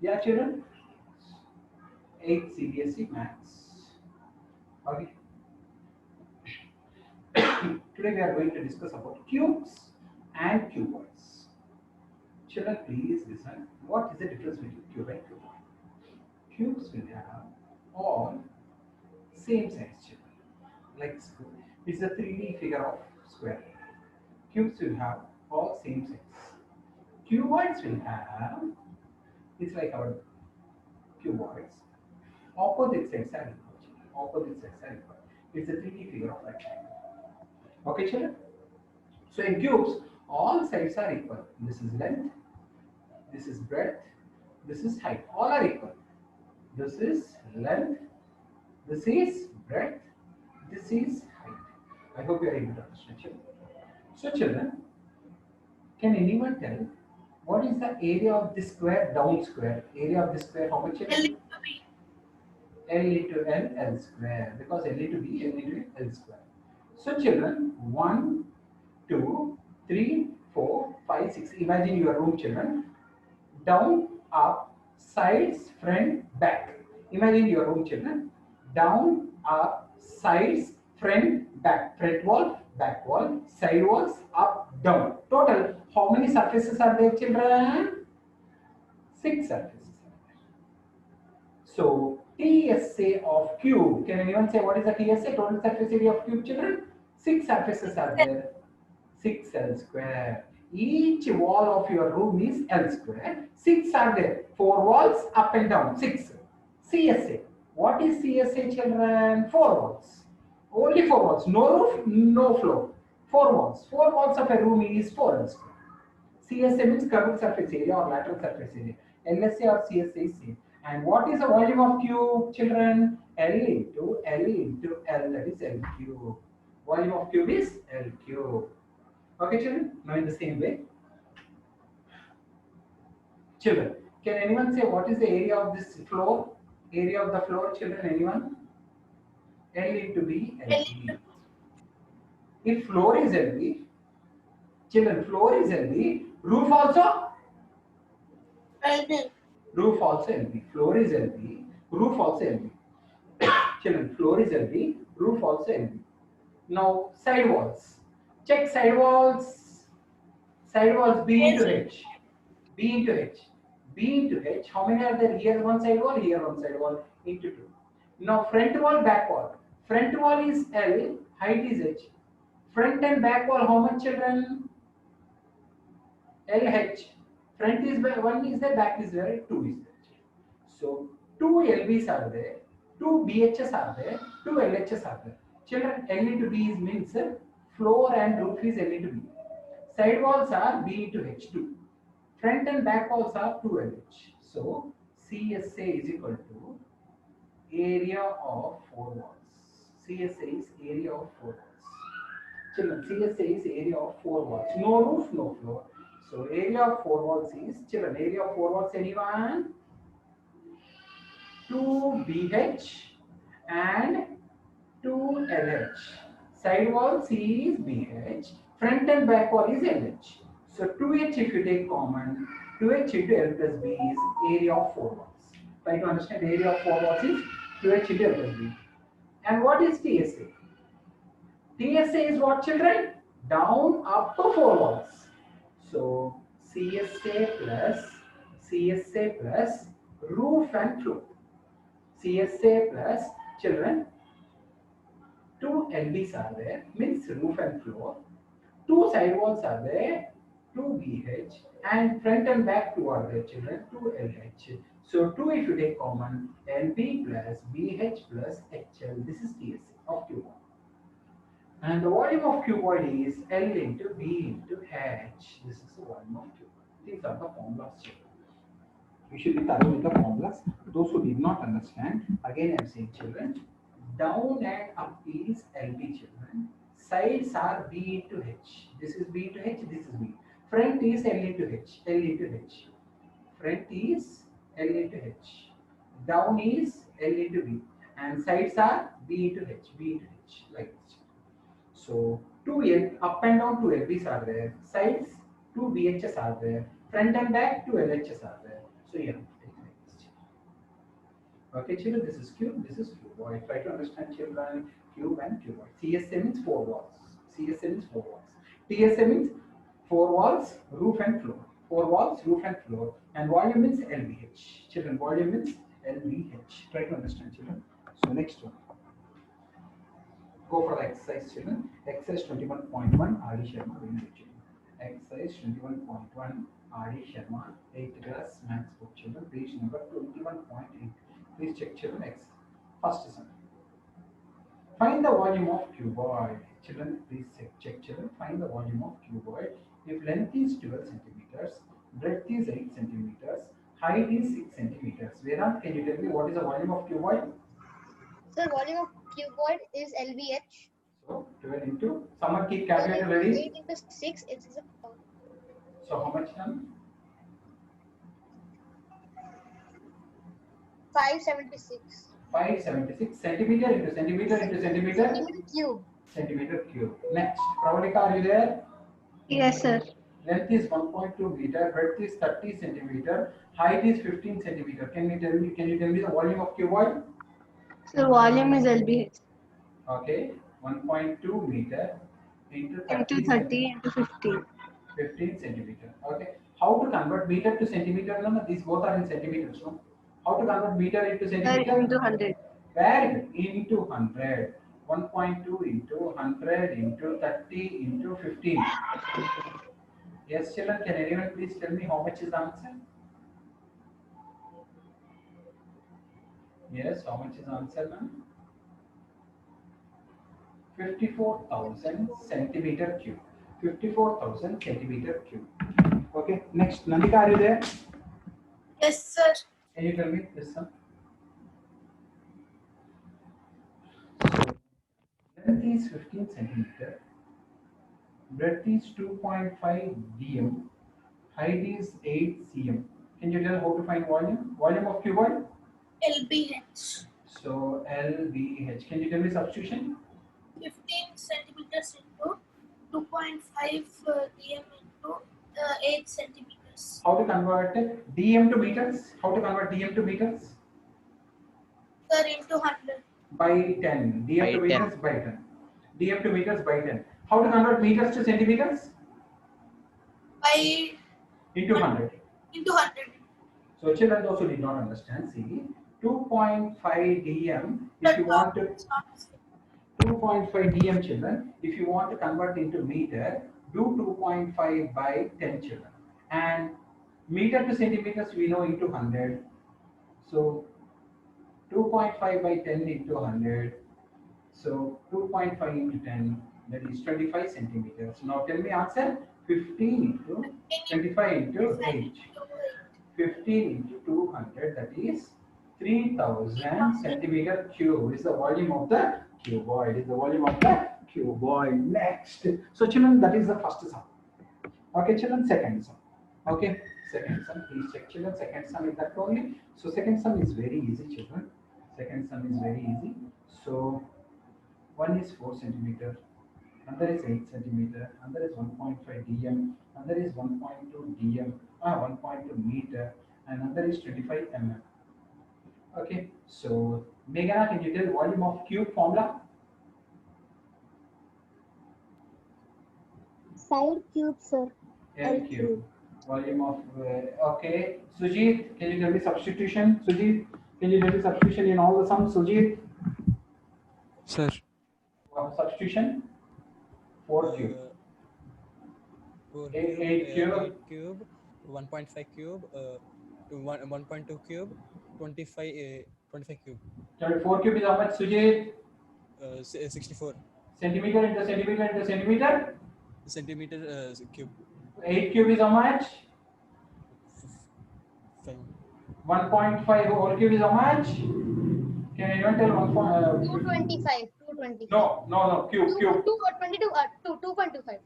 Yeah, children, 8th CBSE Maths. Okay, today we are going to discuss about cubes and cuboids. Children, please listen. What is the difference between cube and cuboid? Cubes will have all same size, children. Like it's a 3D figure of square. Cubes will have all same size. Cuboids will have, it's like our cuboids. Opposite sides are equal. Opposite sides are equal. It's a 3D figure of rectangle. Okay, children? So in cubes, all sides are equal. This is length, this is breadth, this is height. All are equal. This is length, this is breadth, this is height. I hope you are able to understand, children. So, children, can anyone tell what is the area of this square down square? Area of this square, how much, children? L into L, L square. Because L into B, L into L square. So, children, 1, 2, 3, 4, 5, 6. Imagine your room, children. Down, up, sides, front, back. Imagine your room, children. Down, up, sides, front, back. Front wall, back wall, side walls, up, down. Total, how many surfaces are there, children? 6 surfaces. So, TSA of cube. Can anyone say what is the TSA? Total surface area of cube, children? 6 surfaces are there. 6 L square. Each wall of your room is L square. 6 are there. 4 walls up and down. 6. CSA. What is CSA, children? 4 walls. Only 4 walls. No roof, no floor. 4 walls. 4 walls of a room is 4 L square. CSA means curved surface area or lateral surface area. LSA or CSA is same. And what is the volume of cube, children? L into L into L, that is L cube. Volume of cube is L cube. Okay, children? Now in the same way, children, can anyone say what is the area of this floor? Area of the floor, children, anyone? L into B, LB. If floor is LB, children, floor is LB, roof also? Roof also LB. Floor is LB, roof also LB. Children, floor is LB, roof also LB. Now, side walls. Check side walls. Side walls B into H. B into H. B into H. How many are there? Here one side wall, here one side wall into 2. Now front wall, back wall. Front wall is L, height is H. Front and back wall, how much, children? LH. Front is where 1 is there, back is where 2 is there. So 2 LBs are there, 2 BHs are there, 2 LHs are there. Children, L into B is means floor and roof is L into B. Side walls are B into H2. Front and back walls are 2LH. So CSA is equal to area of 4 walls. CSA is area of 4 walls. Children, CSA is area of 4 walls. No roof, no floor. So area of 4 walls is, children, area of 4 walls, anyone? 2BH and 2LH. Side wall C is BH, front and back wall is LH. So 2H if you take common, 2H into L plus B is area of 4 walls. Try to understand area of 4 walls is 2H into L plus B. And what is TSA? TSA is what, children? Down, up to 4 walls. So CSA plus roof and floor. CSA plus, children, 2 LBs are there, means roof and floor. 2 side walls are there, 2 BH, and front and back 2 are there, children, 2 LH. So 2 if you take common, LB plus BH plus HL. This is TSA of cuboid. And the volume of cuboid is L into B into H. This is the volume of cuboid. These are the formulas, children. You should be thorough with the formulas. Those who did not understand, again I am saying, children, down and up is LB, children. Sides are B into H. This is B into H, this is B. Front is L into H, L into H. Front is L into H. Down is L into B. And sides are B into H, B into H, like this. So, 2 L, up and down 2 LBs are there. Sides, 2 BHs are there. Front and back, 2 LHs are there. So, yeah, Okay, children, this is cube, this is cuboid. Try to understand, children, cube and cuboid. CSA means four walls. CSA means four walls. TSA means four walls, roof and floor. Four walls, roof and floor. And volume means LVH. Children, volume means LVH. Try to understand, children. So next one. Go for the exercise, children. Exercise 21.1, R.D. Sharma. Exercise 21.1, R.D. Sharma, 8th class maths book, children. Page number 21.8. Please check, children. First sum. Find the volume of cuboid. Children, please check, children. Find the volume of cuboid. If length is 12 centimeters, breadth is 8 centimeters, height is 6 centimeters. Vedant, can you tell me what is the volume of cuboid? Sir, volume of cuboid is LVH. So 12 into, someone keep 12 calculator into ready. 8 into 6, it's a So how much done? 576. 576 centimeter into centimeter into centimeter. Centimeter cube. Centimeter cube. Next, Pravalika, are you there? Yes, sir. Length is 1.2 meter, breadth is 30 centimeter, height is 15 centimeter. Can you tell me the volume of cuboid? So volume is LBH Okay, 1.2 meter into 30 into 30 into 15. 15 centimeter. Okay, how to convert meter to centimeter? No, these both are in centimeters. No, how to convert meter into Sir, centimeter? into 100. Very good. Into 100. 1.2 into 100 into 30 into 15. Yes, children, can anyone please tell me how much is the answer? Yes, how much is the answer, ma'am? 54,000 centimeter cube. 54,000 centimeter cube. Okay, next, Nandika, are you there? Yes, sir. Can you tell me this one? So, length is 15 centimeter, breadth is 2.5 dm, height is 8 cm. Can you tell how to find volume? Volume of cuboid? LBH. So LBH. Can you tell me substitution? 15 centimeters into 2.5 dm into 8 centimeters. How to convert dm to meters? How to convert dm to meters? Sir, into 100. By 10. dm By to 10. meters by 10. dm to meters by 10. How to convert meters to centimeters? By Into 100. into 100. So children, those who did not understand, see 2.5 dm. If you want to 2.5 dm, children, if you want to convert into meter, do 2.5 by 10, children. And meter to centimeters we know into 100. So 2.5 by 10 into 100. So 2.5 into 10, that is 25 centimeters. Now tell me answer. 15 into 25 into 8. 15 into 200, that is 3000 centimeter cube is the volume of the cuboid. Is the volume of the cuboid. Next. So children, that is the first sum. Okay, children, second sum. Okay, second sum. Please check, children. Second sum is that only. So second sum is very easy, children. Second sum is very easy. So one is 4 centimeter, another is 8 centimeter, another is 1.5 dm, another is 1.2 dm, 1.2 meter, and another is 25 mm. Okay, so Meghana, can you tell volume of cube formula? 5 cubes, sir. L cube. Volume of, okay. Sujit, can you tell me substitution? Sujit, can you tell me substitution in all the sums? Sujit? Sir. Substitution? 4 cube. 4 8 cube, cube. 8 cube, 1.5 cube, 1.2 cube, 25 cube. 4 cube is how much, Sujit? 64 Centimeter into centimeter into centimeter? centimeter cube. 8 cube is how much? 5. 1.5 whole cube is how much? Can anyone tell 225. 225. No, cube. 2.22. 2.25.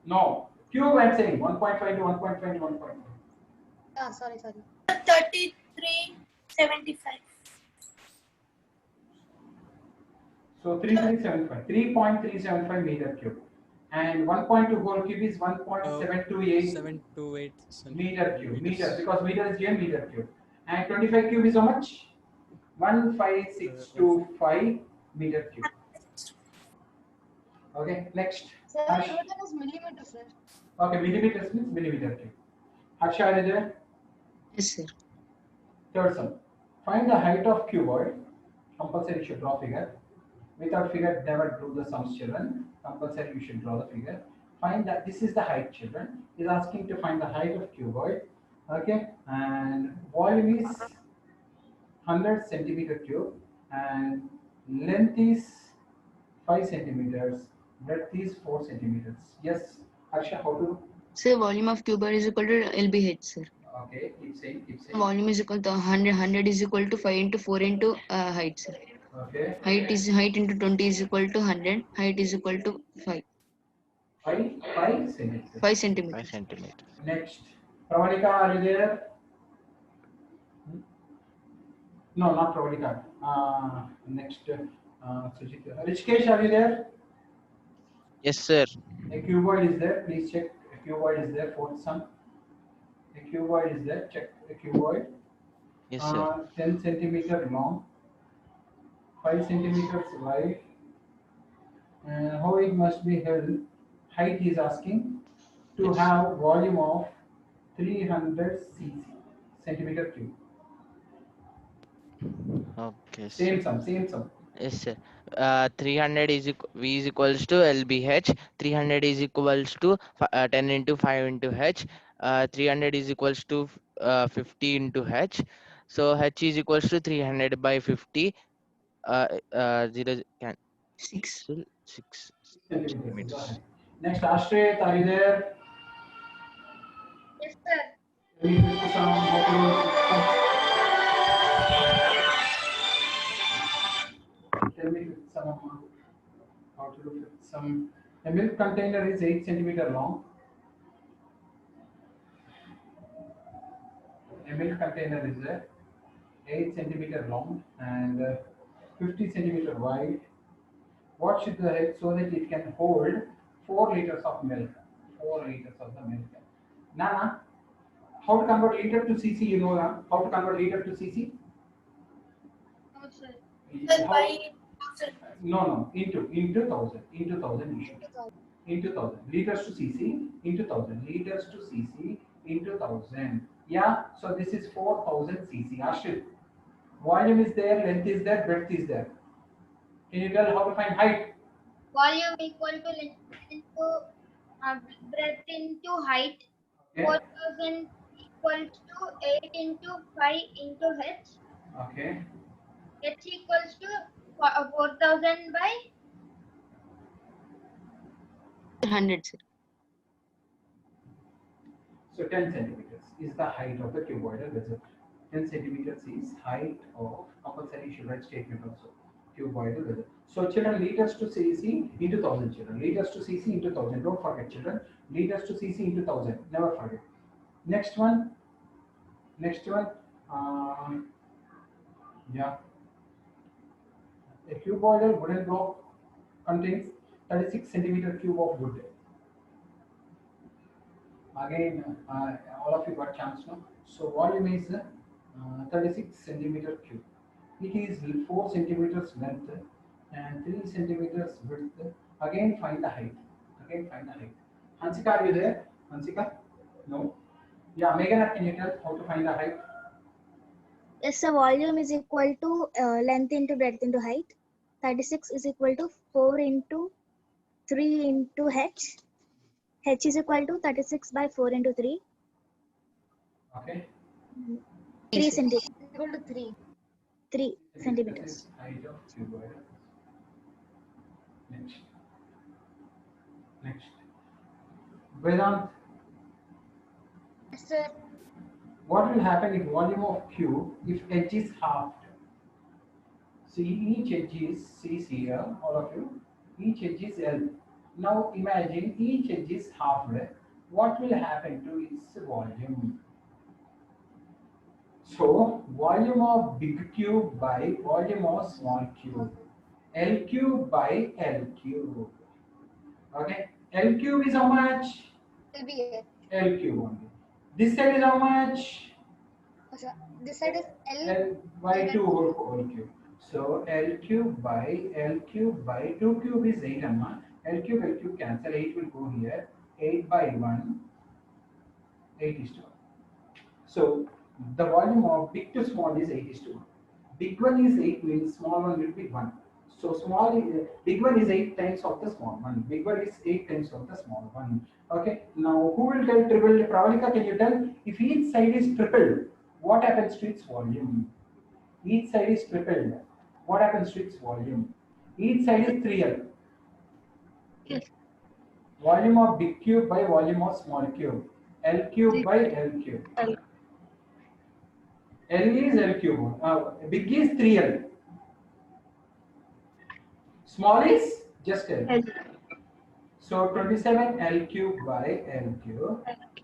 No, cube I'm saying 1.5 to 1.5 to 1.5. Ah, sorry. 3375. So 3.375 meter cube. And 1.2 whole cube is 1.728 728 meter cube. Meter, because meter is given meter cube. And 25 cube is how much? 15625 meter cube. Okay, next. Sir, Harsh. Newton is millimeter, sir. Okay, millimeters means millimeter cube. Harsha, are you there? Yes, sir. Third sum. Find the height of cuboid. Compulsory you should draw figure. Without figure, never do the sums, children. Compulsory you should draw the figure. Find that this is the height, children. Is asking to find the height of cuboid. Okay, and volume is 100 centimeter cube, and length is 5 centimeters. Breadth is 4 centimeters. Yes, Harsha, how to? Sir, volume of cuboid is equal to LBH, sir. Okay, keep saying, keep saying. Volume is equal to 100. 100 is equal to 5 into 4 into height, sir. Okay, Height into 20 is equal to 100. Height is equal to 5 5 centimeters. 5 5 centimeters. centimeters. Next, Pravalika, are you there? No, not Pravalika. Next, Sujita. Rishikesh, are you there? Yes, sir. A cuboid is there. Please check. A cuboid is there. Fourth sum. A cuboid is there. Check a cuboid. Yes, sir. 10 centimeter long, 5 centimeters wide, and how it must be held. Height is asking to Yes. have volume of 300 centimeter cube. Okay, sir. Same sum, same sum. Yes, sir. 300 is V is equals to LBH. 300 is equals to 10 into 5 into H. 300 is equals to 50 into H. So H is equals to 300 by 50. 0 can 6. 6 Centimeters. Go centimeters. ahead. Next, Ashray, are you there? Yes, sir. Can you do some Tell me some how to do some. A milk container is 8 centimeter long. A milk container is 8 centimeter long and 50 centimeter wide. What should the height so that it can hold 4 liters of milk? 4 liters of the milk. Nana, how to convert liter to cc? You know how to convert liter to cc? No, sir. Sir, How- by 1000. No, into 1000 you should. Into 1000 liters to cc into 1000 liters to cc into 1000. Yeah, so this is 4000 cc. Ashil, volume is there, length is there, breadth is there. Can you tell how to find height? Volume equal to length into breadth into height. Okay. 4000 equals to 8 into 5 into h. Okay. H equals to 4000 by 100, sir. So 10 centimeters is the height of the cuboidal vessel. 10 centimeters is height of compulsory should write statement also. Cuboidal vessel. So children, liters to cc into 1000 children. Liters to cc into 1000. Don't forget children. Liters to cc into 1000. Never forget. Next one. Next one. Yeah. A cuboidal wooden block contains 36 centimeter cube of wood. Again, all of you got chance now. So volume is 36 centimeter cube. It is 4 centimeters length and 3 centimeters width. Again, find the height. Again, find the height. Hansika, are you there? Hansika? No. Yeah, Meghana, can you tell how to find the height? Yes, the volume is equal to length into breadth into height. 36 is equal to 4 into 3 into h. H is equal to 36 by 4 into 3. Okay. 3 centimeters. equal to 3. 3 This centimeters. is height of cuboid. Next. Next. Vedant, Yes, sir. what will happen if volume of cube if edge is halved? See, each edge is, see here, all of you, each edge is L. Now imagine each edge is halved. What will happen to its volume? So, volume of big cube by volume of small cube. L cube by L cube. Okay, L cube is how much? Will be L cube only. This side is how much? So this side is L. L by 2 whole cube. So L cube by 2 cube is 8 amma. L cube cancel. 8 will go here. 8 by 1. 8 is to 1. So the volume of big to small is 8 is to 1. Big one is 8 means small one will be 1. So big one is 8 times of the small one. Big one is 8 times of the small one. Okay. Now who will tell triple? Pravalika, can you tell if each side is tripled, what happens to its volume? Each side is tripled. What happens to its volume? Each side is 3L. Yes. Volume of big cube by volume of small cube. L cube by L cube. L. L is L cube. Big is 3L. Small is just L. L. So 27 L cube by L cube.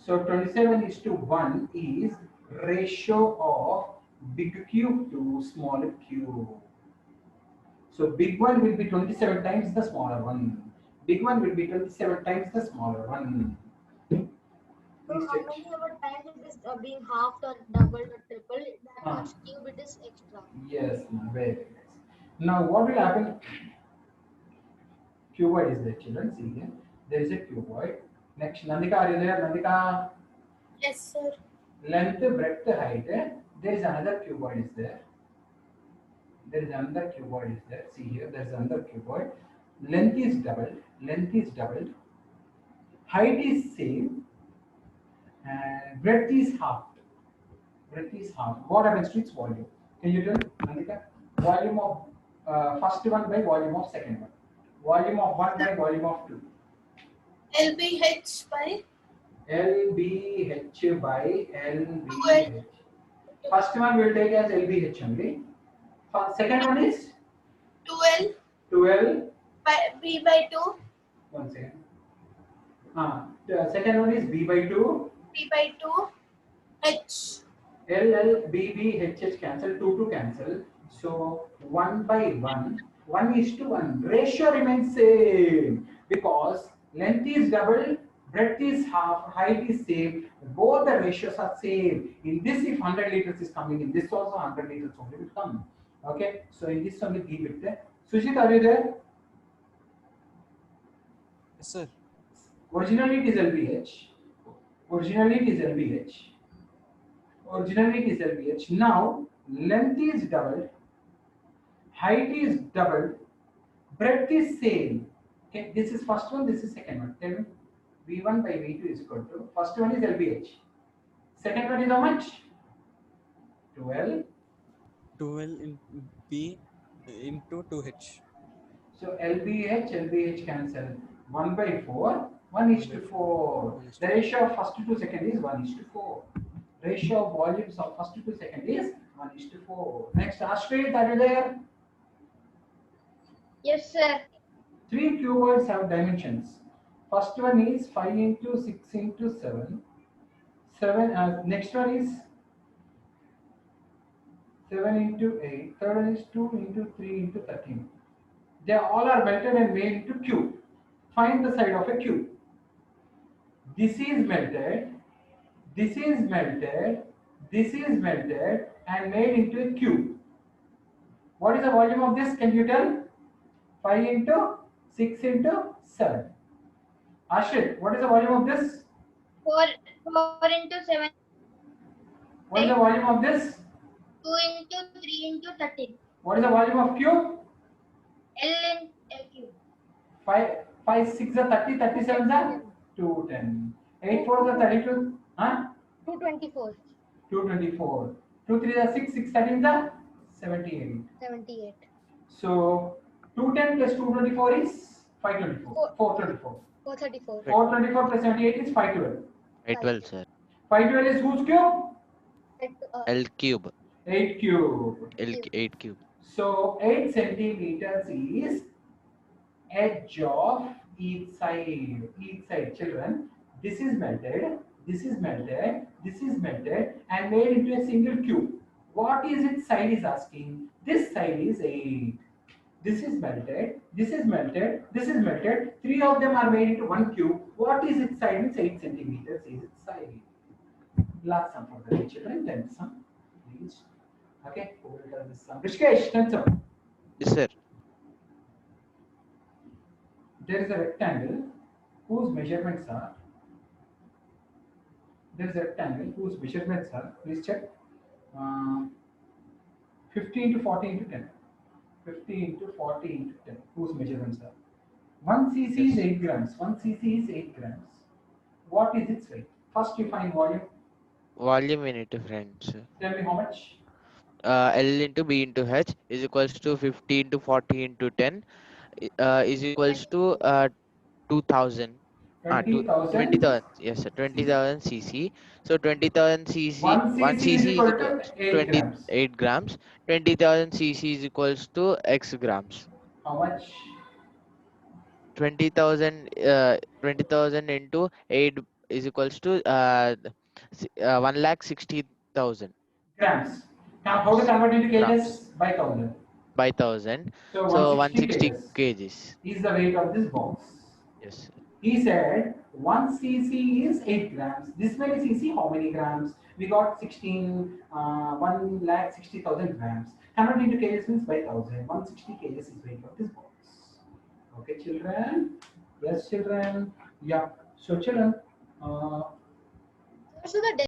So 27 is to 1 is ratio of big cube to smaller cube. So big one will be 27 times the smaller one. Big one will be 27 times the smaller one. So Please how check. many ever times it is being halved or doubled or tripled, that Ah. much cube it is extra. Yes, ma'am, very nice. Now what will happen? Cuboid is there, children. See here. There is a cuboid. Next, Nandika, are you there? Nandika, Yes, sir. length, breadth, height. There is another cuboid is there. There is another cuboid is there. See here, there is another cuboid. Length is doubled. Length is doubled. Height is same. And breadth is halved. Breadth is halved. What happens to its volume? Can you tell, Nandika? Volume of first one by volume of second one. Volume of 1 by volume of 2. LBH by LBH by LBH. First one will take as LBH only. Second one is 2L 12. by B by 2, One second. The second one is B by 2. B by 2, H. L, B, B, H cancel. 2 to cancel. So 1 by 1. 1 is to 1. Ratio remains same because length is double, breadth is half, height is same. Both the ratios are same. In this, if 100 liters is coming, in this also 100 liters only will come. Okay. So in this only give it there. Sushit, are you there? Yes, sir. Originally it is LBH. Originally it is LBH. Originally it is LBH. Now length is doubled, height is doubled, breadth is same. Okay, this is first one, this is second one. Tell me, V1 by V2 is equal to, first one is LBH. Second one is how much? 12. 12 in B into 2H. So LBH cancel. 1 by 4, 1 is to 4. The ratio of first to second is 1 is to 4. Ratio of volumes of first to second is 1 is to 4. Next, Ashwin, are you there? Yes, sir. 3 cuboids have dimensions. First one is 5 into 6 into 7. Next one is 7 into 8. Third one is 2 into 3 into 13. They all are melted and made into cube. Find the side of a cube. This is melted. This is melted. This is melted and made into a cube. What is the volume of this? Can you tell? 5 into 6 into 7. Ashit, what is the volume of this? 4 into 7, What is the volume of this? 2 into 3 into 13. What is the volume of cube? L cube. 5, 6 are 30, 37 are 210. 8, 4 are 32, 224. 224. 2, 3 are 6, 6, 13 are 78. 78. So 210 plus 224 is 524. 424. 434. 424 plus 78 is 512. 512, sir. 512 is whose cube? L cube. 8 cube. L 8 cube. So 8 centimeters is edge of each side. Each side, children. This is melted. This is melted. This is melted and made into a single cube. What is its side is asking. This side is 8. This is melted. This is melted. This is melted. 3 of them are made into one cube. What is its side? It's 8 centimeters is its side. Last sum for the children. 10th sum. Rishikesh, answer. Yes, sir. There is a rectangle whose measurements are. There is a rectangle whose measurements are. Please check. 50 into 40 into 10. 50 into 40 into 10. Whose measurements are? 1 cc is Yes. 8 grams. 1 cc is 8 grams. What is its weight? First you find volume. Volume we need to find, sir. Tell me how much? L into B into H is equals to 50 into 40 into 10 is equals to 2000. 20,000. 20,000. Yes, sir. 20,000 cc. So 20,000 cc, 1 1 cc is cc is equal equal to to 8 grams. 28 grams. 20,000 cc is equals to x grams. How much? 20,000 into 8 is equals to 1,60,000 Grams. Now how to grams. convert into Grams kgs? By 1000. by 1,000. So So 160 160 kgs kgs. is the weight of this box. Yes, sir. He said 1 cc is 8 grams. This many cc, how many grams? We got 1,60,000 grams. Convert into kgs means by 1000. 160 kgs is weight of this box. Okay, children? Yes, children? Yeah. So, children, So the